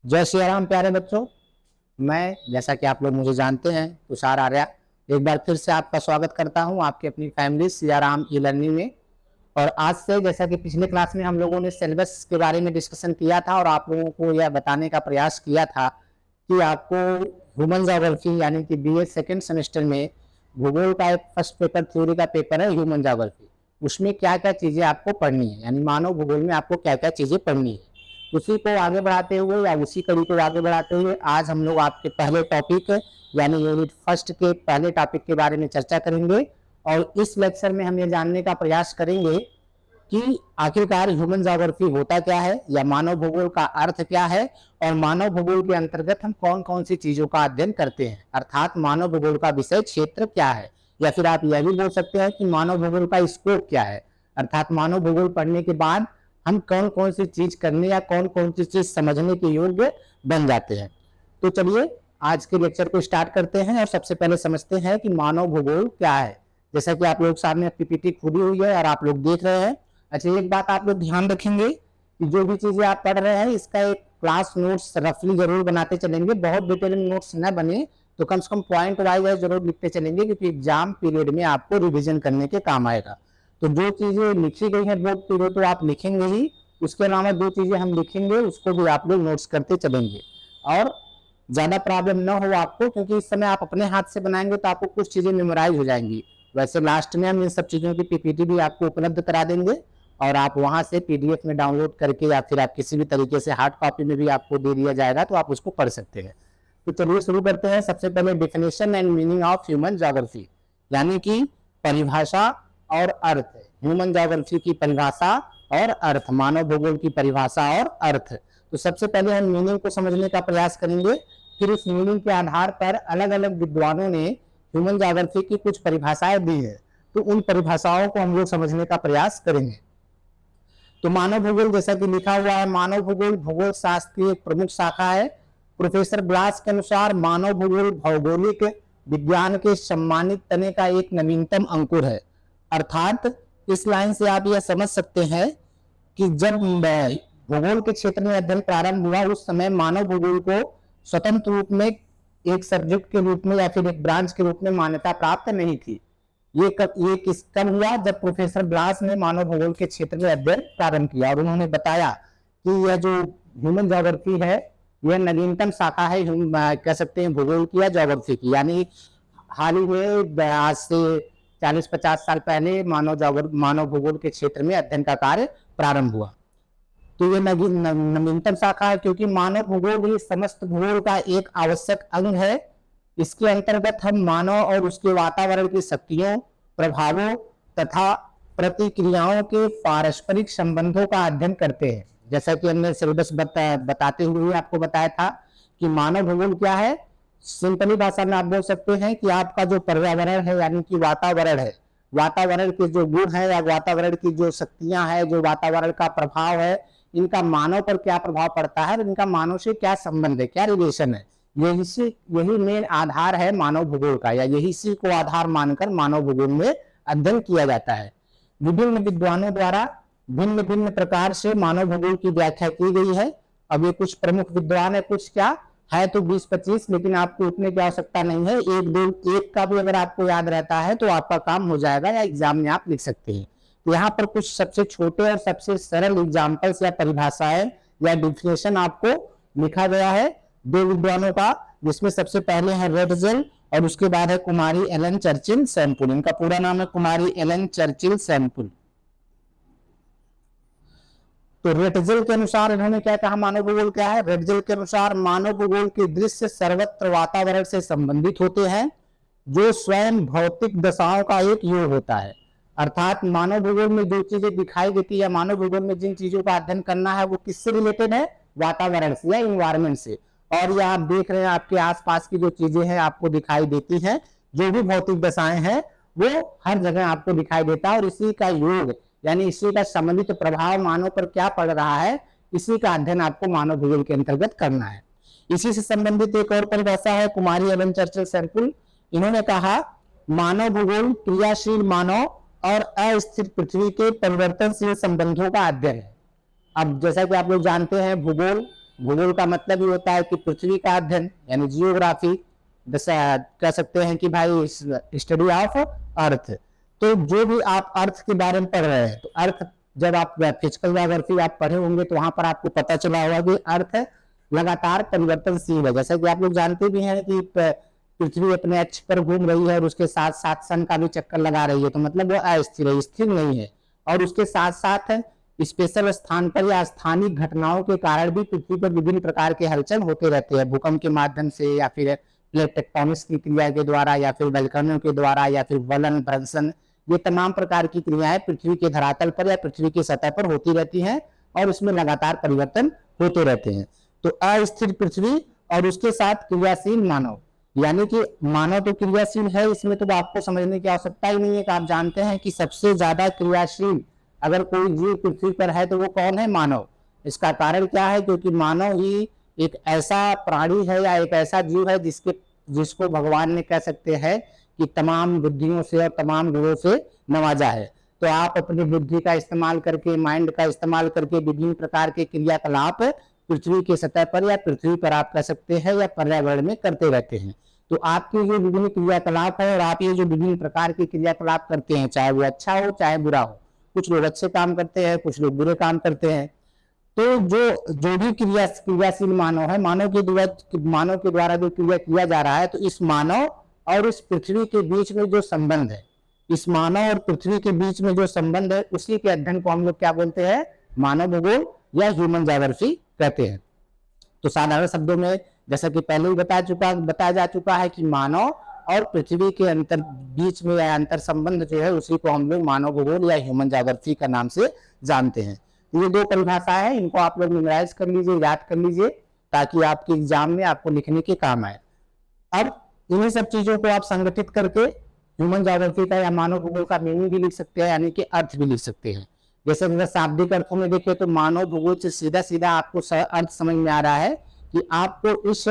जय श्री राम प्यारे बच्चों। मैं जैसा कि आप लोग मुझे जानते हैं तुषार आर्या एक बार फिर से आपका स्वागत करता हूं आपकी अपनी family Siya Ram e learning में। और आज से जैसा कि पिछले क्लास में हम लोगों ने सिलेबस के बारे में डिस्कशन किया था और आप लोगों को यह बताने का प्रयास किया था कि आपको ह्यूमन ज्योग्राफी यानी कि बीए सेकेंड सेमेस्टर में भूगोल का एक फर्स्ट पेपर थ्योरी का पेपर है ह्यूमन ज्योग्राफी। उसमें क्या क्या चीज़ें आपको पढ़नी है, यानी मानव भूगोल में आपको क्या क्या चीज़ें पढ़नी है, उसी को आगे बढ़ाते हुए या उसी कड़ी को आगे बढ़ाते हुए आज हम लोग आपके पहले टॉपिक यानी यूनिट फर्स्ट के पहले टॉपिक के बारे में चर्चा करेंगे। और इस लेक्चर में हम ये जानने का प्रयास करेंगे कि आखिरकार ह्यूमन ज्योग्राफी होता क्या है या मानव भूगोल का अर्थ क्या है और मानव भूगोल के अंतर्गत हम कौन कौन सी चीजों का अध्ययन करते हैं, अर्थात मानव भूगोल का विषय क्षेत्र क्या है, या फिर आप यह भी बोल सकते हैं कि मानव भूगोल का स्कोप क्या है, अर्थात मानव भूगोल पढ़ने के बाद हम कौन कौन सी चीज करने या कौन कौन सी चीज समझने के योग्य बन जाते हैं। तो चलिए आज के लेक्चर को स्टार्ट करते हैं और सबसे पहले समझते हैं कि मानव भूगोल क्या है। जैसा कि आप लोग सामने पीपीटी खुली हुई है और आप लोग देख रहे हैं। अच्छा, एक बात आप लोग ध्यान रखेंगे कि जो भी चीजें आप पढ़ रहे हैं इसका एक क्लास नोट्स रफली जरूर बनाते चलेंगे। बहुत डिटेलिंग नोट्स न बने तो कम से कम पॉइंट वाइज जरूर लिखते चलेंगे, क्योंकि एग्जाम पीरियड में आपको रिविजन करने के काम आएगा। तो जो चीजें लिखी गई है बोर्ड पे तो आप लिखेंगे ही, उसके अलावा जो चीजें हम लिखेंगे उसको भी आप लोग नोट्स करते चलेंगे और ज्यादा प्रॉब्लम ना हो आपको, क्योंकि इस समय आप अपने हाथ से बनाएंगे तो आपको कुछ चीजें मेमोराइज हो जाएंगी। वैसे लास्ट में हम इन सब चीजों की पीपीटी भी आपको उपलब्ध करा देंगे और आप वहां से पीडीएफ में डाउनलोड करके या फिर आप किसी भी तरीके से हार्ड कॉपी में भी आपको दे दिया जाएगा तो आप उसको पढ़ सकते हैं। तो चलिए शुरू करते हैं। सबसे पहले definition and meaning of human geography, यानी कि परिभाषा और अर्थ। ह्यूमन ज्योग्राफी की परिभाषा और अर्थ, मानव भूगोल की परिभाषा और अर्थ। तो सबसे पहले हम मीनिंग को समझने का प्रयास करेंगे, फिर उस मीनिंग के आधार पर अलग अलग विद्वानों ने ह्यूमन ज्योग्राफी की कुछ परिभाषाएं दी है, तो उन परिभाषाओं को हम लोग समझने का प्रयास करेंगे। तो मानव भूगोल जैसा कि लिखा हुआ है, मानव भूगोल भूगोल शास्त्र की एक प्रमुख शाखा है। प्रोफेसर ब्लास के अनुसार मानव भूगोल भौगोलिक विज्ञान के सम्मानित तने का एक नवीनतम अंकुर है। अर्थात इस लाइन से आप यह समझ सकते हैं कि जब भूगोल के क्षेत्र में अध्ययन प्रारंभ हुआ उस समय मानव भूगोल को स्वतंत्र रूप में एक सब्जेक्ट के रूप में या फिर एक ब्रांच के रूप में मान्यता प्राप्त नहीं थी। ये कब हुआ? जब प्रोफेसर ब्लास ने मानव भूगोल के क्षेत्र में अध्ययन प्रारंभ किया और उन्होंने बताया कि यह जो ह्यूमन ज्योग्राफी है यह नवीनतम शाखा है, कह सकते हैं भूगोल की या ज्योग्राफी की। यानी हाल ही में आज से 40-50 साल पहले मानव भूगोल के क्षेत्र में अध्ययन का कार्य प्रारंभ हुआ। तो ये नवीनतम शाखा है क्योंकि मानव भूगोल ही समस्त भूगोल का एक आवश्यक अंग है। इसके अंतर्गत हम मानव और उसके वातावरण की शक्तियों, प्रभावों तथा प्रतिक्रियाओं के पारस्परिक संबंधों का अध्ययन करते हैं। जैसा कि हमने सिलेबस बताते हुए आपको बताया था कि मानव भूगोल क्या है। सिंपली भाषा में आप बोल सकते हैं कि आपका जो पर्यावरण है यानी कि वातावरण है, वातावरण के जो गुण है या वातावरण की जो शक्तियां हैं, जो वातावरण का प्रभाव है, इनका मानव पर क्या प्रभाव पड़ता है, इनका मानव से क्या संबंध है, क्या रिलेशन है। यही मेन आधार है मानव भूगोल का, या यही इसी को आधार मानकर मानव भूगोल में अध्ययन किया जाता है। विभिन्न विद्वानों द्वारा भिन्न भिन्न प्रकार से मानव भूगोल की व्याख्या की गई है। अब ये कुछ प्रमुख विद्वान है, कुछ क्या है तो 20-25, लेकिन आपको उतने की आवश्यकता नहीं है। एक का भी अगर आपको याद रहता है तो आपका काम हो जाएगा या एग्जाम में आप लिख सकते हैं। तो यहाँ पर कुछ सबसे छोटे और सबसे सरल एग्जाम्पल्स या परिभाषाएं या डिफिनेशन आपको लिखा गया है दो विद्वानों का, जिसमें सबसे पहले है रेडजेल और उसके बाद है कुमारी एलन चर्चिल सैम्पुल। इनका पूरा नाम है कुमारी एलन चर्चिल सैम्पुल। तो रेडजेल के अनुसार इन्होंने क्या कहा, मानव भूगोल क्या है। रेडजेल के अनुसार मानव भूगोल के दृश्य सर्वत्र वातावरण से संबंधित होते हैं जो स्वयं भौतिक दशाओं का एक योग होता है। अर्थात मानव भूगोल में जो चीजें दिखाई देती है, मानव भूगोल में जिन चीजों का अध्ययन करना है वो किससे रिलेटेड है, वातावरण से या इन्वायरमेंट से। और ये आप देख रहे हैं आपके आसपास की जो चीजें हैं आपको दिखाई देती हैं, जो भी भौतिक दशाएं हैं वो हर जगह आपको दिखाई देता है। और इसी का योग यानी इसी का संबंधित प्रभाव मानव पर क्या पड़ रहा है, इसी का अध्ययन आपको मानव भूगोल के अंतर्गत करना है। इसी से संबंधित एक और परिभाषा है कुमारी एलन चर्चिल सैम्पुल। इन्होंने कहा मानव भूगोल क्रियाशील मानव और अस्थिर पृथ्वी के परिवर्तनशील संबंधों का अध्ययन है। अब जैसा कि आप लोग जानते हैं भूगोल भूगोल का मतलब ही होता है कि पृथ्वी का अध्ययन, यानी जियोग्राफी, जैसा कह सकते हैं कि भाई स्टडी ऑफ अर्थ। तो जो भी आप अर्थ के बारे में पढ़ रहे हैं, तो अर्थ जब आप फिजिकल ज्योग्राफी आप पढ़े होंगे तो वहां पर आपको पता चला होगा कि अर्थ लगातार परिवर्तनशील है। जैसा कि आप लोग जानते भी हैं कि पृथ्वी अपने अक्ष पर घूम रही है और उसके साथ साथ सन का भी चक्कर लगा रही है, तो मतलब वो अस्थिर है, स्थिर नहीं है। और उसके साथ साथ स्पेशल स्थान पर या स्थानीय घटनाओं के कारण भी पृथ्वी पर विभिन्न प्रकार के हलचल होते रहते हैं, भूकंप के माध्यम से या फिर प्लेट टेक्टोनिक्स की क्रिया के द्वारा या फिर वल्कनों के द्वारा या फिर वलन भ्रंशन, ये तमाम प्रकार की क्रियाएं पृथ्वी के धरातल पर या पृथ्वी की सतह पर होती रहती हैं और उसमें लगातार परिवर्तन होते रहते हैं। तो अस्थिर पृथ्वी और उसके साथ क्रियाशील मानव, यानी कि मानव तो क्रियाशील है, इसमें तो आपको समझने की आवश्यकता ही नहीं है कि आप जानते हैं कि सबसे ज्यादा क्रियाशील अगर कोई जीव पृथ्वी पर है तो वो कौन है? मानव। इसका कारण क्या है? क्योंकि मानव ही एक ऐसा प्राणी है या एक ऐसा जीव है जिसको भगवान ने कह सकते हैं कि तमाम बुद्धियों से और तमाम गुणों से नवाजा है। तो आप अपनी बुद्धि का इस्तेमाल करके, माइंड का इस्तेमाल करके विभिन्न प्रकार के क्रियाकलाप पृथ्वी की सतह पर या पृथ्वी पर आप कह सकते हैं या पर्यावरण में करते रहते हैं। तो आपके जो विभिन्न क्रियाकलाप है और आप ये जो विभिन्न प्रकार के क्रियाकलाप करते हैं, चाहे वो अच्छा हो चाहे बुरा हो, कुछ लोग अच्छे काम करते हैं, कुछ लोग बुरे काम करते हैं। तो जो भी क्रियाशील मानव है, मानव के द्वारा जो क्रिया किया जा रहा है, तो इस मानव और इस पृथ्वी के बीच में जो संबंध है, इस मानव और पृथ्वी के बीच में जो संबंध है, उसी के अध्ययन को हम लोग क्या बोलते हैं? मानव भूगोल या ह्यूमन ज्योग्राफी कहते हैं। तो साधारण शब्दों में जैसा कि पहले ही बताया जा चुका है कि मानव और पृथ्वी के बीच में या अंतर संबंध जो है, उसी को हम लोग मानव भूगोल या ह्यूमन ज्योग्राफी का नाम से जानते हैं। ये दो परिभाषाएं हैं, इनको आप लोग मेमोराइज कर लीजिए, याद कर लीजिए, ताकि आपके एग्जाम में आपको लिखने के काम आए। अब इन्हीं सब चीजों को आप संगठित करके ह्यूमन ज्योग्राफी का या मानव भूगोल का मीनिंग भी लिख सकते हैं, यानी कि अर्थ भी लिख सकते हैं। जैसे अगर शाब्दिक अर्थों में देखें तो मानव भूगोल से सीधा सीधा आपको अर्थ समझ में आ रहा है कि आपको इस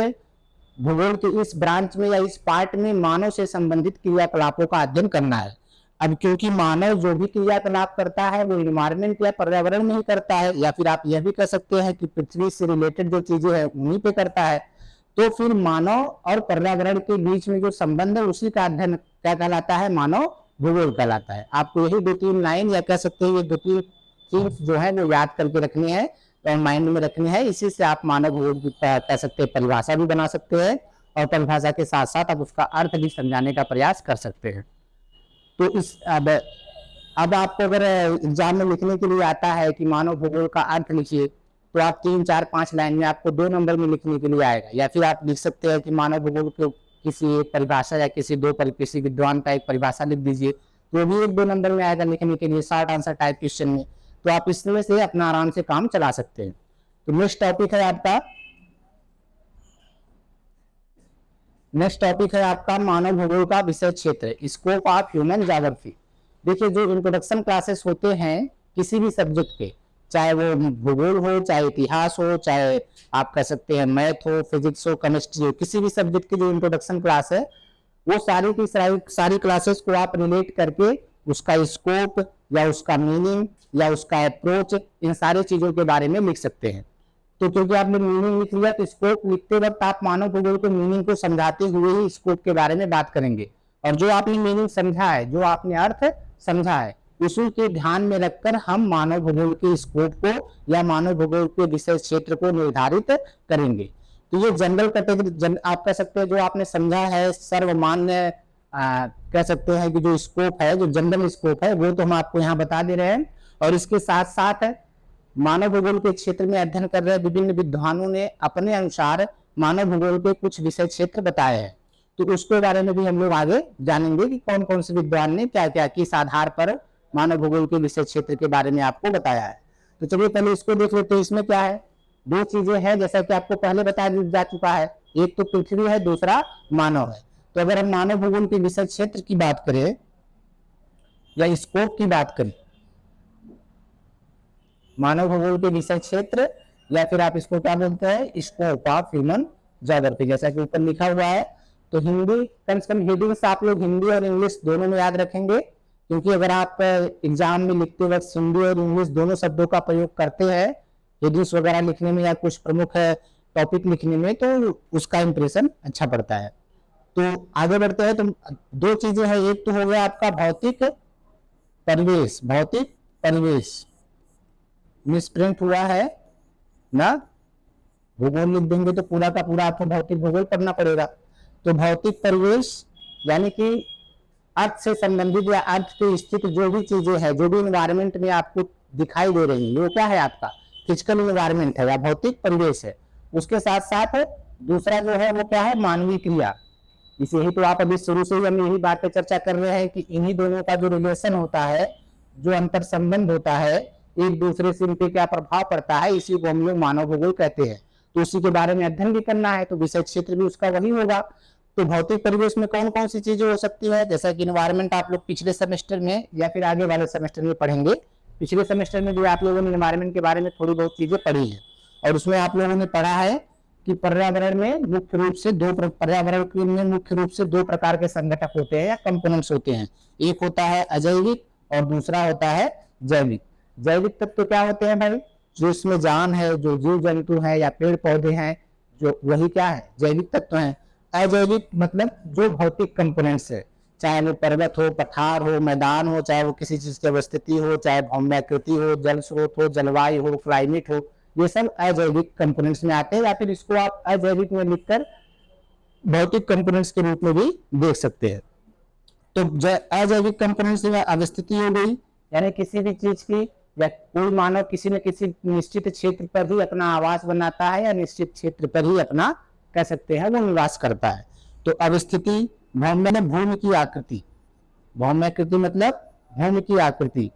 भूगोल के इस ब्रांच में या इस पार्ट में मानव से संबंधित क्रियाकलापों का अध्ययन करना है। अब क्योंकि मानव जो भी क्रियाकलाप करता है वो इन्वायरमेंट या पर्यावरण में ही करता है, या फिर आप यह भी कह सकते हैं कि पृथ्वी से रिलेटेड जो चीजें हैं उन्हीं पे करता है, तो फिर मानव और पर्यावरण के बीच में जो संबंध है उसी का अध्ययन क्या कहलाता है? मानव भूगोल कहलाता है। आपको यही 2-3 लाइन या कह सकते हैं ये 2-3 चीज जो है वो याद करके रखनी है और माइंड में रखनी है। इसी से आप मानव भूगोल की कह सकते हैं परिभाषा भी बना सकते हैं और परिभाषा के साथ साथ आप उसका अर्थ भी समझाने का प्रयास कर सकते हैं। तो इस अब आपको अगर एग्जाम में लिखने के लिए आता है कि मानव भूगोल का अर्थ लिखिए, तो आप 3, 4, 5 लाइन में आपको 2 नंबर में लिखने के लिए आएगा। या फिर आप लिख सकते हैं कि मानव भूगोल को किसी एक परिभाषा या किसी विद्वान का एक परिभाषा लिख दीजिए, तो भी 1-2 नंबर में आएगा लिखने के लिए, शॉर्ट आंसर टाइप क्वेश्चन में। तो आप इसमें से अपना आराम से काम चला सकते हैं। तो नेक्स्ट टॉपिक है आपका मानव भूगोल का विषय क्षेत्र, स्कोप ऑफ ह्यूमन ज्योग्राफी। देखिए, जो इंट्रोडक्शन क्लासेस होते हैं किसी भी सब्जेक्ट के, चाहे वो भूगोल हो, चाहे इतिहास हो, चाहे आप कह सकते हैं मैथ हो, फिजिक्स हो, केमिस्ट्री हो, किसी भी सब्जेक्ट की जो इंट्रोडक्शन क्लास है, वो सारी की सारी क्लासेस को आप रिलेट करके उसका स्कोप या उसका मीनिंग या उसका अप्रोच, इन सारी चीजों के बारे में लिख सकते हैं। तो क्योंकि आपने मीनिंग लिख लिया, तो स्कोप लिखते वक्त आप मानव भूगोल के मीनिंग को समझाते हुए ही स्कोप के बारे में बात करेंगे। और जो आपने मीनिंग समझा है, जो आपने अर्थ समझा है, उसी के ध्यान में रखकर हम मानव भूगोल के स्कोप को या मानव भूगोल के विषय क्षेत्र को निर्धारित करेंगे। तो ये जनरल कैटेगरी आप कह सकते हैं, जो आपने समझा है सर्वमान्य कह सकते हैं कि जो स्कोप है, जो जनरल स्कोप है, वो तो हम आपको यहाँ बता दे रहे हैं। और इसके साथ साथ मानव भूगोल के क्षेत्र में अध्ययन कर रहे विभिन्न विद्वानों ने अपने अनुसार मानव भूगोल के कुछ विषय क्षेत्र बताए हैं, तो उसके बारे में भी हम लोग आगे जानेंगे कि कौन कौन से विद्वान ने क्या क्या किस आधार पर मानव भूगोल के विषय क्षेत्र के बारे में आपको बताया है। तो चलिए पहले इसको देख लेते हैं। इसमें क्या है, 2 चीजें हैं, जैसा कि आपको पहले बताया जा चुका है, एक तो पृथ्वी है, दूसरा मानव है। तो अगर हम मानव भूगोल के विषय क्षेत्र की बात करें या स्कोप की बात करें, मानव भूगोल के विषय क्षेत्र, या फिर आप इसको क्या बोलते हैं? स्कोप ऑफ ह्यूमन ज्योग्राफी, जैसा कि ऊपर लिखा हुआ है। तो हिंदी कम से कम हेडिंग से आप लोग हिंदी और इंग्लिश दोनों में याद रखेंगे, क्योंकि अगर आप एग्जाम में लिखते वक्त हिंदी और इंग्लिश दोनों शब्दों का प्रयोग करते हैं हेडिंग्स वगैरह लिखने में या कुछ प्रमुख टॉपिक लिखने में, तो उसका इंप्रेशन अच्छा पड़ता है। तो आगे बढ़ते हैं। तो दो चीजें हैं, एक तो हो गया आपका भौतिक परिवेश, भौतिक परिवेश मिसप्रिंट हुआ है ना, भूगोल लिख देंगे तो पूरा का पूरा आपको भौतिक भूगोल पढ़ना पड़ेगा। तो भौतिक परिवेश यानी कि अर्थ से संबंधित या अर्थ के स्थित जो भी चीजें हैं, जो भी इन्वायरमेंट में आपको दिखाई दे रही है, वो क्या है आपका फिजिकल इन्वायरमेंट है या भौतिक परिवेश है। उसके साथ साथ दूसरा जो है वो क्या है, मानवीय क्रिया। इसे ही तो आप अभी शुरू से ही हम यही बात पे चर्चा कर रहे हैं कि इन्हीं दोनों का जो रिलेशन होता है, जो अंतर संबंध होता है, एक दूसरे से इन पे क्या प्रभाव पड़ता है, इसी को हम लोग मानव भूगोल कहते हैं। तो उसी के बारे में अध्ययन भी करना है, तो विषय क्षेत्र भी उसका वही होगा। तो भौतिक परिवेश में कौन कौन सी चीजें हो सकती है, जैसा कि इन्वायरमेंट आप लोग पिछले सेमेस्टर में या फिर आगे वाले सेमेस्टर में पढ़ेंगे। पिछले सेमेस्टर में जो आप लोगों ने इन्वायरमेंट के बारे में थोड़ी बहुत चीजें पढ़ी है, और उसमें आप लोगों ने पढ़ा है कि पर्यावरण में मुख्य रूप से दो प्रकार के संगठक होते हैं या कंपोनेंट्स होते हैं। एक होता है अजैविक और दूसरा होता है जैविक। जैविक तत्व क्या होते हैं भाई, जो इसमें जान है, जो जीव जंतु है या पेड़ पौधे हैं, जो वही क्या है, जैविक तत्व हैं। अजैविक मतलब जो भौतिक कंपोनेंट्स है, चाहे वो पर्वत हो, पठार हो, मैदान हो, चाहे वो किसी चीज की अवस्थिति हो, चाहे भौम्याकृति हो, जल स्रोत हो, जलवायु हो, क्लाइमेट हो, ये सब अजैविक कंपोनेंट्स में आते हैं, या फिर इसको आप अजैविक में लिखकर भौतिक कंपोनेंट्स के रूप में भी देख सकते हैं। तो अजैविक कंपोनेंट्स में अवस्थिति हो गई, यानी किसी भी चीज की या कोई मानव किसी न किसी निश्चित क्षेत्र पर ही अपना आवास बनाता है या निश्चित क्षेत्र पर ही अपना कह सकते हैं वो निवास करता है। तो अवस्थिति, भौम्य भूमि की आकृति, भौम्याकृति मतलब भूमि की आकृति।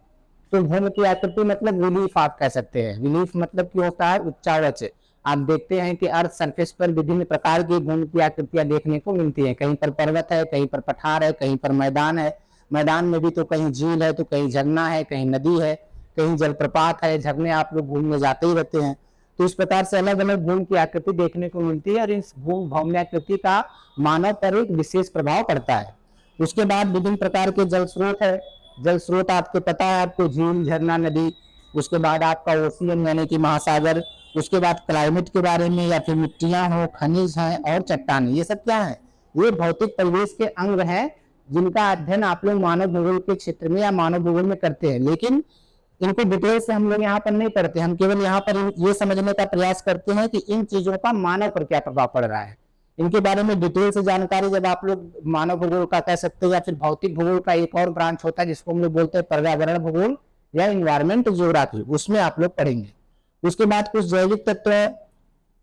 तो भूमि की आकृति मतलब रिलीफ आप कह सकते हैं। रिलीफ मतलब क्या होता है, उच्चावच। आप देखते हैं कि अर्थ सरफेस पर विभिन्न प्रकार की भूमि की आकृतियां देखने को मिलती है। कहीं पर पर्वत है, कहीं पर पठार है, कहीं पर मैदान है। मैदान में भी तो कहीं झील है, तो कहीं झरना है, कहीं नदी है, कहीं जलप्रपात है, झरने आप लोग घूमने जाते ही रहते हैं। तो इस प्रकार से अलग अलग भूमि की आकृति देखने को मिलती है, और इस भौम्याकृति का मानव पर एक विशेष प्रभाव पड़ता है। उसके बाद विभिन्न प्रकार के जल स्रोत है। जल स्रोत आपको पता है, आपको झील, झरना, नदी। उसके बाद आपका ओशियन यानी कि महासागर। उसके बाद क्लाइमेट के बारे में, या फिर मिट्टियां हो, खनिज हैं और चट्टान। ये सब क्या है, ये भौतिक परिवेश के अंग हैं, जिनका अध्ययन आप लोग मानव भूगोल के क्षेत्र में या मानव भूगोल में करते हैं। लेकिन इनको डिटेल से हम लोग यहाँ पर नहीं पढ़ते, हम केवल यहाँ पर ये समझने का प्रयास करते हैं कि इन चीजों का मानव पर क्या प्रभाव पड़ रहा है। इनके बारे में डिटेल से जानकारी जब आप लोग मानव भूगोल का कह सकते हैं, या फिर भौतिक भूगोल का एक और ब्रांच होता है जिसको हम लोग बोलते हैं पर्यावरण भूगोल या इन्वायरमेंट ज्योग्राफी, उसमें आप लोग पढ़ेंगे। उसके बाद कुछ जैविक तत्व है,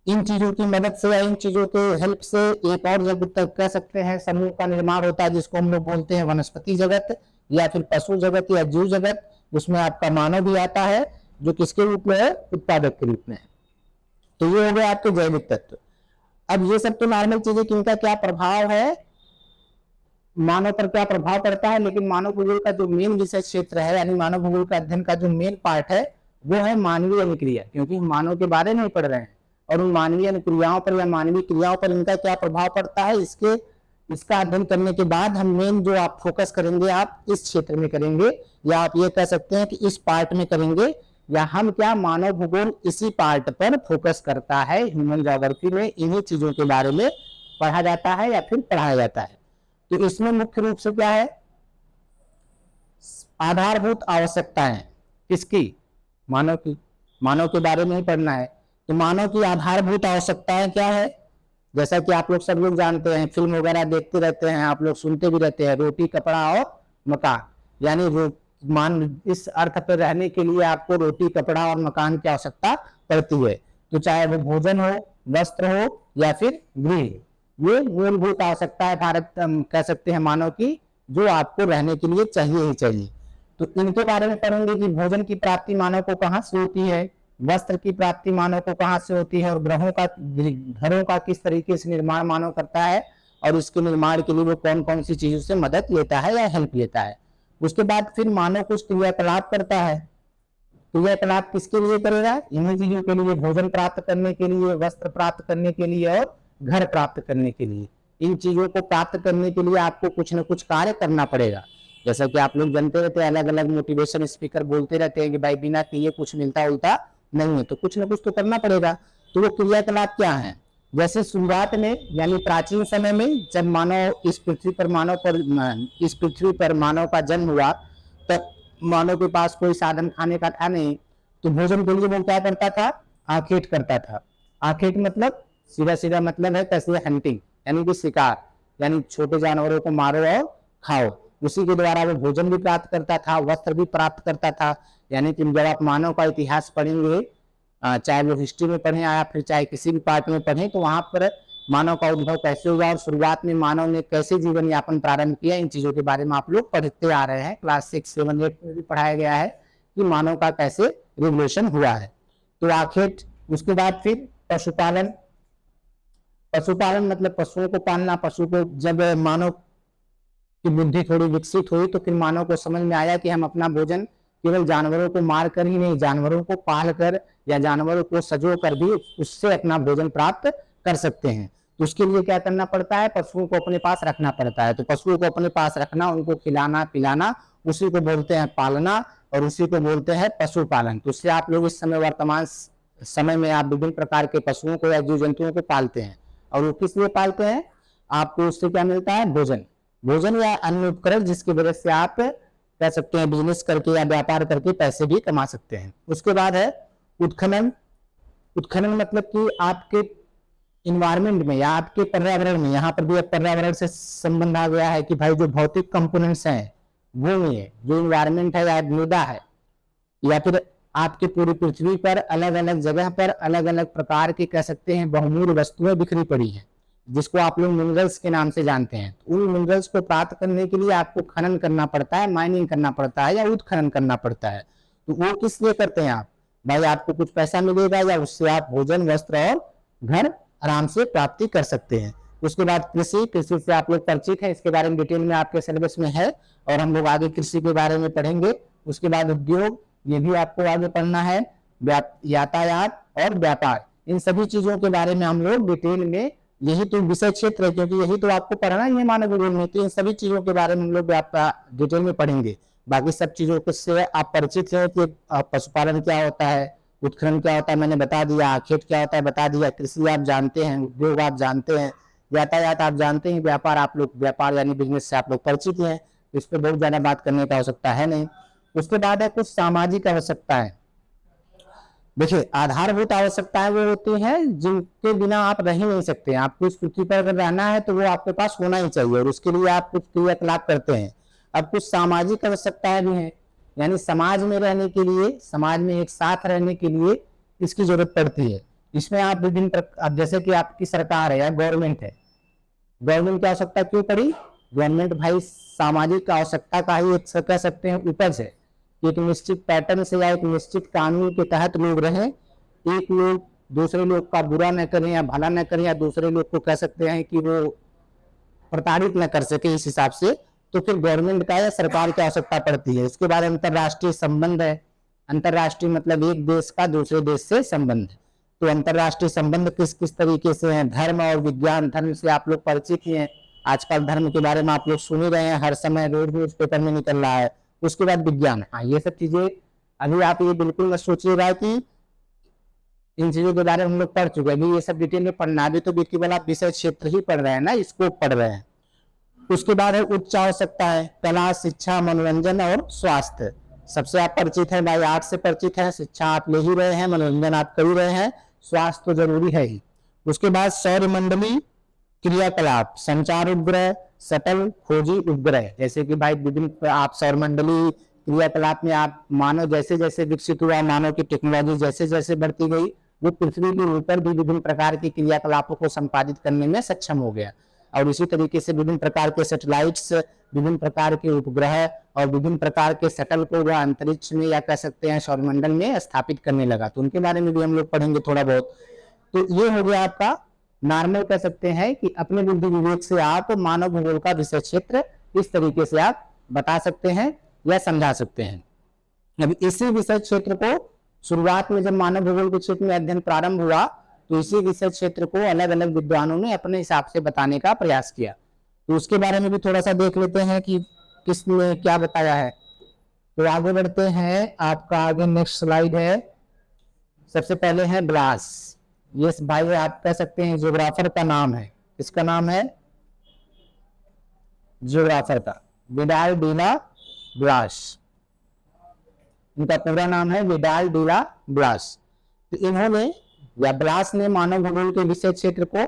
इन चीजों की मदद से या इन चीजों के हेल्प से एक और जगत तक कह सकते हैं समूह का निर्माण होता है, जिसको हम लोग बोलते हैं वनस्पति जगत या फिर पशु जगत या जीव जगत। उसमें आपका मानव भी आता है, जो किसके रूप में है, उत्पादक के रूप में है। तो ये हो गए आपके जैविक तत्व। अब ये सब तो नॉर्मल चीजें कि इनका क्या प्रभाव है, मानव पर क्या प्रभाव पड़ता है। लेकिन मानव भूगोल का जो मेन विषय क्षेत्र है, यानी मानव भूगोल का अध्ययन का जो मेन पार्ट है, वो है मानवीय अनुक्रिया। क्योंकि हम मानव के बारे में पढ़ रहे हैं, और उन मानवीय अनुक्रियाओं पर या मानवीय क्रियाओं पर इनका क्या प्रभाव पड़ता है, इसका अध्ययन करने के बाद हम मेन जो आप फोकस करेंगे, आप इस क्षेत्र में करेंगे, या आप ये कह सकते हैं कि इस पार्ट में करेंगे, या हम क्या मानव भूगोल इसी पार्ट पर फोकस करता है। ह्यूमन ज्योग्राफी में इन्हीं चीजों के बारे में पढ़ा जाता है या फिर पढ़ाया जाता है। तो इसमें मुख्य रूप से क्या है, आधारभूत आवश्यकताएं किसकी, मानव की। मानव के बारे में ही पढ़ना है। तो मानव की आधारभूत आवश्यकताएं क्या है, जैसा कि आप लोग सब लोग जानते हैं, फिल्म वगैरह देखते रहते हैं, आप लोग सुनते भी रहते हैं, रोटी, कपड़ा और मकान। यानी इस अर्थ पर रहने के लिए आपको रोटी, कपड़ा और मकान की आवश्यकता पड़ती है। तो चाहे वो भोजन हो, वस्त्र हो या फिर गृह, ये मूलभूत आवश्यकता है भारत कह सकते हैं मानव की, जो आपको रहने के लिए चाहिए ही चाहिए। तो इनके बारे में पढ़ेंगे कि भोजन की प्राप्ति मानव को कहाँ से होती है, वस्त्र की प्राप्ति मानव को कहाँ से होती है, और घरों का किस तरीके से निर्माण मानव करता है, और उसके निर्माण के लिए वो कौन कौन सी चीजों से मदद लेता है या हेल्प लेता है। उसके बाद फिर मानव कुछ क्रियाकलाप करता है। क्रियाकलाप किसके लिए करेगा, इन्हीं चीजों के लिए, भोजन प्राप्त करने के लिए, वस्त्र प्राप्त करने के लिए और घर प्राप्त करने के लिए। इन चीजों को प्राप्त करने के लिए आपको कुछ न कुछ कार्य करना पड़ेगा। जैसा कि आप लोग जानते रहते हैं, अलग अलग मोटिवेशन स्पीकर बोलते रहते हैं कि भाई बिना किए कुछ मिलता उलता नहीं है, तो कुछ ना कुछ तो करना पड़ेगा। तो वो क्रियाकलाप क्या है? जैसे शुरुआत में यानी प्राचीन समय में जब मानव इस पृथ्वी पर मानव का जन्म हुआ, तब मानव के पास कोई साधन खाने का था नहीं, तो भोजन के लिए वो क्या करता था? आखेट करता था। आखेट मतलब सीधा सीधा मतलब है कैसे हंटिंग, यानी कि शिकार, यानी छोटे जानवरों को मारो और खाओ। उसी के द्वारा वो भोजन भी प्राप्त करता था, वस्त्र भी प्राप्त करता था। यानी कि जब आप मानव का इतिहास पढ़ेंगे, चाहे वो हिस्ट्री में पढ़ें या फिर चाहे किसी भी पार्ट में पढ़ें, तो वहां पर मानव का उद्भव कैसे हुआ और शुरुआत में मानव ने कैसे जीवन यापन प्रारंभ किया, इन चीजों के बारे में आप लोग पढ़ते आ रहे हैं। क्लास 6, 7, 8 में भी पढ़ाया गया है कि मानव का कैसे रिवोल्यूशन हुआ है। तो आखेट, उसके बाद फिर पशुपालन। पशुपालन मतलब पशुओं को पालना। पशु को जब मानव की बुद्धि थोड़ी विकसित हुई तो फिर मानव को समझ में आया कि हम अपना भोजन केवल जानवरों को मार कर ही नहीं, जानवरों को पाल कर या जानवरों को सजो कर भी उससे अपना भोजन प्राप्त कर सकते हैं। तो उसके लिए क्या करना पड़ता है? पशुओं को अपने पास रखना पड़ता है। तो पशुओं को अपने पास रखना, उनको खिलाना पिलाना, उसी को बोलते हैं पालना और उसी को बोलते हैं पशुपालन। तो उससे आप लोग इस समय वर्तमान समय में आप विभिन्न प्रकार के पशुओं को या जीव जंतुओं को पालते हैं। और वो किस लिए पालते हैं? आपको उससे क्या मिलता है? भोजन। भोजन या अन्य उपकरण, जिसकी वजह से आप कह सकते हैं बिजनेस करके या व्यापार करके पैसे भी कमा सकते हैं। उसके बाद है उत्खनन। उत्खनन मतलब कि आपके इन्वायरमेंट में या आपके पर्यावरण में, यहाँ पर भी पर्यावरण से संबंध आ गया है कि भाई जो भौतिक कंपोनेंट्स हैं, भूमि है, जो इन्वायरमेंट है या मृदा है, या फिर आपकी पूरी पृथ्वी पर अलग अलग जगह पर अलग अलग प्रकार की कह सकते हैं बहुमूल्य वस्तुएं बिखरी पड़ी हैं, जिसको आप लोग मिनरल्स के नाम से जानते हैं। उन मिनरल्स को प्राप्त करने के लिए आपको खनन करना पड़ता है, माइनिंग करना पड़ता है या उत्खनन करना पड़ता है। तो वो किस लिए करते हैं आप? भाई आपको कुछ पैसा मिलेगा या उससे आप भोजन, वस्त्र और घर आराम से प्राप्ति कर सकते हैं। उसके बाद कृषि। कृषि से आप लोग परिचित हैं, इसके बारे में डिटेल में आपके सिलेबस में है और हम लोग आगे कृषि के बारे में पढ़ेंगे। उसके बाद उद्योग, ये भी आपको आगे पढ़ना है। यातायात और व्यापार, इन सभी चीजों के बारे में हम लोग डिटेल में, यही तो विषय क्षेत्र है क्योंकि यही तो आपको पढ़ना ही है मानव भूगोल में, तो इन सभी चीजों के बारे में हम लोग डिटेल में पढ़ेंगे। बाकी सब चीजों से आप परिचित हैं कि पशुपालन क्या होता है, उत्खनन क्या होता है मैंने बता दिया, आखेट क्या होता है बता दिया, कृषि आप जानते हैं, उद्योग आप जानते हैं, यातायात आप जानते हैं, व्यापार आप लोग, व्यापार यानी बिजनेस से आप लोग परिचित हैं, तो इस पर बहुत ज्यादा बात करने की आवश्यकता है नहीं। उसके बाद है कुछ सामाजिक आवश्यकताएं। देखिए, आधारभूत आवश्यकताएं वो होती हैं जिनके बिना आप रह ही नहीं सकते। आपको इस पृथ्वी पर अगर रहना है तो वो आपके पास होना ही चाहिए और उसके लिए आप कुछ क्रियाकलाप करते हैं। अब कुछ सामाजिक आवश्यकताएं भी हैं, यानी समाज में रहने के लिए, समाज में एक साथ रहने के लिए इसकी जरूरत पड़ती है। इसमें आप विभिन्न, जैसे कि आपकी सरकार है या गवर्नमेंट है, गवर्नमेंट की आवश्यकता क्यों पड़ी? गवर्नमेंट भाई सामाजिक आवश्यकता का ही एक कह सकते हैं उपज है। एक निश्चित पैटर्न से या एक निश्चित कानून के तहत लोग रहें, एक लोग दूसरे लोग का बुरा न करें या भला न करें या दूसरे लोग को कह सकते हैं कि वो प्रताड़ित न कर सके, इस हिसाब से तो फिर गवर्नमेंट का या सरकार की आवश्यकता पड़ती है। इसके बाद अंतरराष्ट्रीय संबंध है। अंतरराष्ट्रीय मतलब एक देश का दूसरे देश से संबंध। तो अंतरराष्ट्रीय संबंध किस किस तरीके से हैं? धर्म और विज्ञान। धर्म से आप लोग परिचित ही हैं, आजकल धर्म के बारे में आप लोग सुन ही रहे हैं, हर समय रोज न्यूज पेपर में निकल रहा है। उसके बाद विज्ञान। हाँ, ये सब चीजें अभी आप ये बिल्कुल न सोचिएगा कि इन चीजों के बारे में हम लोग पढ़ चुके हैं, अभी ये सब डिटेल में पढ़ना, अभी तो केवल आप विषय क्षेत्र ही पढ़ रहे हैं ना, स्कोप पढ़ रहे हैं। उसके बाद है उच्च आवश्यकता है, कला, शिक्षा, मनोरंजन और स्वास्थ्य। सबसे आप परिचित हैं भाई, आर्ट से परिचित है, शिक्षा आप ले ही रहे हैं, मनोरंजन आप कर ही रहे हैं, स्वास्थ्य तो जरूरी है ही। उसके बाद सौर मंडली क्रियाकलाप, संचार उपग्रह, सटल खोजी उपग्रह। जैसे कि भाई विभिन्न आप सौर मंडली क्रियाकलाप में आप मानव जैसे जैसे विकसित हुआ, मानव की टेक्नोलॉजी जैसे जैसे बढ़ती गई, वो पृथ्वी के ऊपर भी विभिन्न प्रकार के क्रियाकलापों को संपादित करने में सक्षम हो गया। और इसी तरीके से विभिन्न प्रकार के सैटेलाइट्स, विभिन्न प्रकार के उपग्रह और विभिन्न प्रकार के शटल को वह अंतरिक्ष में या कह सकते हैं सौरमंडल में स्थापित करने लगा। तो उनके बारे में भी हम लोग पढ़ेंगे थोड़ा बहुत। तो ये हो गया आपका नॉर्मल, कह सकते हैं कि अपने बुद्धि विवेक से आप मानव भूगोल का विषय क्षेत्र इस तरीके से आप बता सकते हैं या समझा सकते हैं। अब इसी विषय क्षेत्र को शुरुआत में जब मानव भूगोल के क्षेत्र में अध्ययन प्रारंभ हुआ तो इसी विषय क्षेत्र को अलग अलग विद्वानों ने अपने हिसाब से बताने का प्रयास किया। तो उसके बारे में भी थोड़ा सा देख लेते हैं कि किसने क्या बताया है। तो आगे बढ़ते हैं, आपका आगे नेक्स्ट स्लाइड है सबसे पहले है ब्लास। ये भाई आप कह सकते हैं ज्योग्राफर का नाम है। किसका नाम है? ज्योग्राफर का, विडाल डीला ब्लास। इनका पूरा नाम है विडाल डीला ब्लास। तो इन्होंने या ब्लास ने मानव भूगोल के विषय क्षेत्र को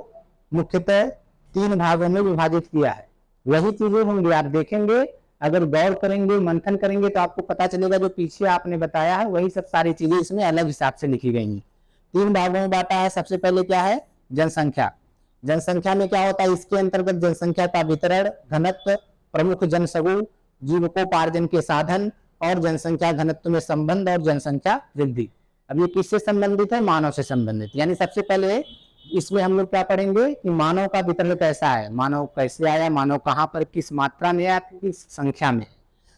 मुख्यतः 3 भागों में विभाजित किया है। वही चीजें होंगी, आप देखेंगे, अगर गौर करेंगे, मंथन करेंगे तो आपको पता चलेगा जो पीछे आपने बताया है वही सब सारी चीजें इसमें अलग हिसाब से लिखी गई हैं। 3 भागों में बांटा है। सबसे पहले क्या है? जनसंख्या। जनसंख्या में क्या होता है? इसके अंतर्गत जनसंख्या का वितरण, घनत्व, प्रमुख जनसमूह, जीविकोपार्जन के साधन और जनसंख्या घनत्व में संबंध और जनसंख्या वृद्धि। अब ये किससे संबंधित है? मानव से संबंधित। यानी सबसे पहले इसमें हम लोग क्या पढ़ेंगे कि मानव का वितरण कैसा है, मानव कैसे आया, मानव कहाँ पर किस मात्रा में आया, किस संख्या में।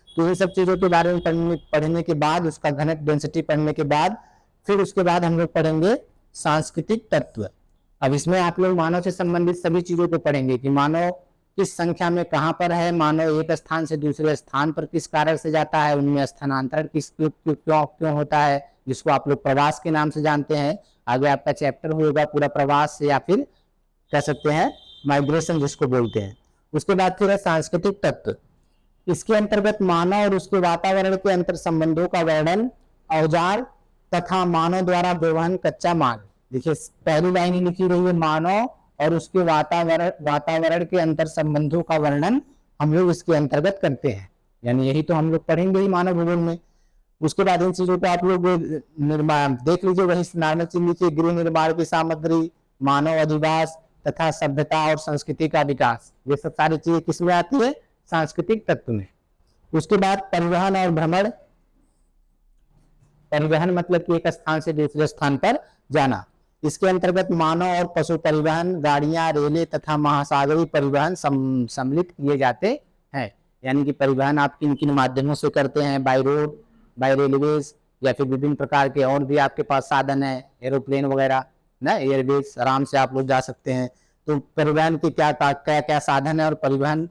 तो इन सब चीजों के बारे में पढ़ने के बाद, उसका घनत्व डेंसिटी पढ़ने के बाद, फिर उसके बाद हम लोग पढ़ेंगे सांस्कृतिक तत्व। अब इसमें आप लोग मानव से संबंधित सभी चीजों को पढ़ेंगे कि मानव किस संख्या में कहाँ पर है, मानव एक स्थान से दूसरे स्थान पर किस कारण से जाता है, उनमें स्थानांतरण किस क्यों होता है, जिसको आप लोग प्रवास के नाम से जानते हैं। आगे आपका चैप्टर होगा पूरा प्रवास या फिर कह सकते हैं माइग्रेशन जिसको बोलते हैं। उसके बाद फिर है सांस्कृतिक तत्व। इसके अंतर्गत मानव और उसके वातावरण के अंतर संबंधों का वर्णन, औजार तथा मानव द्वारा व्यवहार कच्चा माल। देखिए पहली लाइन ही लिखी रही है, मानव और उसके वातावरण के अंतर संबंधों का वर्णन हम लोग इसके अंतर्गत करते हैं। यानी यही तो हम लोग पढ़ेंगे ही मानव भूगोल में। उसके बाद इन चीजों को आप लोग निर्माण देख लीजिए, वही नानक चिन्ह के गृह निर्माण की सामग्री, मानव अधिवास तथा सभ्यता और संस्कृति का विकास, ये सब सारी चीजें किसमें आती है? सांस्कृतिक तत्व में। उसके बाद परिवहन और भ्रमण। परिवहन मतलब कि एक स्थान से दूसरे स्थान पर जाना। इसके अंतर्गत मानव और पशु परिवहन, गाड़ियां, रेलें तथा महासागरीय परिवहन सम्मिलित किए जाते हैं। यानी कि परिवहन आप किन किन माध्यमों से करते हैं? बाय रोड, बाय रेलवेज, या फिर विभिन्न प्रकार के और भी आपके पास साधन है, एरोप्लेन वगैरह ना, एयरवेज, आराम से आप लोग जा सकते हैं। तो परिवहन के क्या क्या साधन है और परिवहन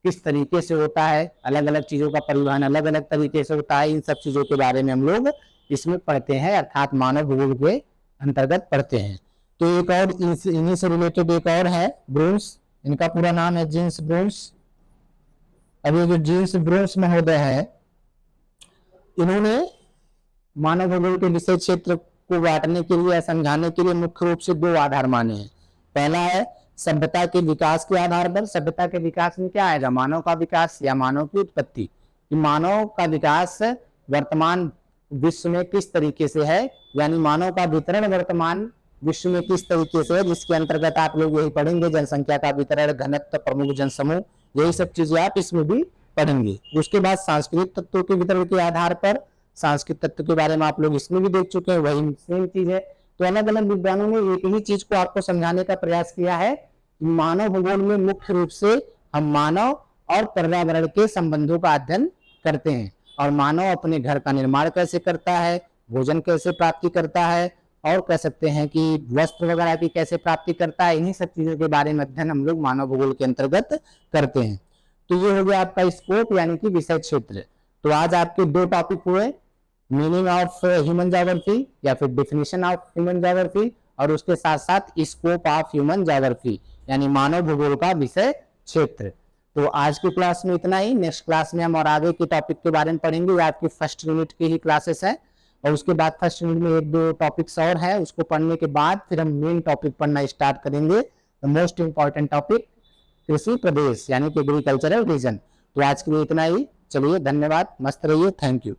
किस तरीके से होता है, अलग अलग चीजों का परिवहन अलग अलग तरीके से होता है, इन सब चीजों के बारे में हम लोग इसमें पढ़ते हैं, अर्थात मानव भूगोल के अंतर्गत पढ़ते हैं। तो एक और इन्हीं से रिलेटेड एक और है ब्रून्स। इनका पूरा नाम है जेम्स ब्रून्स। अब ये जो जेम्स ब्रून्स महोदय है, इन्होंने मानव भूगोल के विषय क्षेत्र को बांटने के लिए, समझाने के लिए मुख्य रूप से 2 आधार माने हैं। पहला है सभ्यता के विकास के आधार पर। सभ्यता के विकास में क्या आएगा? मानव का विकास या मानव की उत्पत्ति। कि मानव का विकास वर्तमान विश्व में किस तरीके से है, यानी मानव का वितरण वर्तमान विश्व में किस तरीके से है, जिसके अंतर्गत आप लोग यही पढ़ेंगे, जनसंख्या का वितरण, घनत्व, प्रमुख जनसमूह, यही सब चीजें आप इसमें भी पढ़ेंगे। उसके बाद सांस्कृतिक तत्वों के वितरण के आधार पर, सांस्कृतिक तत्व के बारे में आप लोग इसमें भी देख चुके हैं, वही सेम चीज है। तो अलग अलग विद्वानों ने एक ही चीज को आपको समझाने का प्रयास किया है। मानव भूगोल में मुख्य रूप से हम मानव और पर्यावरण के संबंधों का अध्ययन करते हैं, और मानव अपने घर का निर्माण कैसे करता है, भोजन कैसे प्राप्ति करता है, और कह सकते हैं कि वस्त्र वगैरह की कैसे प्राप्ति करता है, इन्हीं सब चीजों के बारे में अध्ययन हम लोग मानव भूगोल के अंतर्गत करते हैं। तो ये हो गया आपका स्कोप यानी कि विषय क्षेत्र। तो आज आपके 2 टॉपिक हुए, मीनिंग ऑफ ह्यूमन ज्योग्राफी या फिर डेफिनेशन ऑफ ह्यूमन ज्योग्राफी, और उसके साथ साथ स्कोप ऑफ ह्यूमन ज्योग्राफी यानी मानव भूगोल का विषय क्षेत्र। तो आज की क्लास में इतना ही। नेक्स्ट क्लास में हम और आगे के टॉपिक के बारे में पढ़ेंगे। ये आपकी फर्स्ट यूनिट की ही क्लासेस है, और उसके बाद फर्स्ट यूनिट में 1-2 टॉपिक्स और है, उसको पढ़ने के बाद फिर हम मेन टॉपिक पढ़ना स्टार्ट करेंगे। द मोस्ट इंपॉर्टेंट टॉपिक कृषि प्रदेश यानी कि एग्रीकल्चरल रीजन। तो आज के लिए इतना ही। चलिए, धन्यवाद, मस्त रहिए, थैंक यू।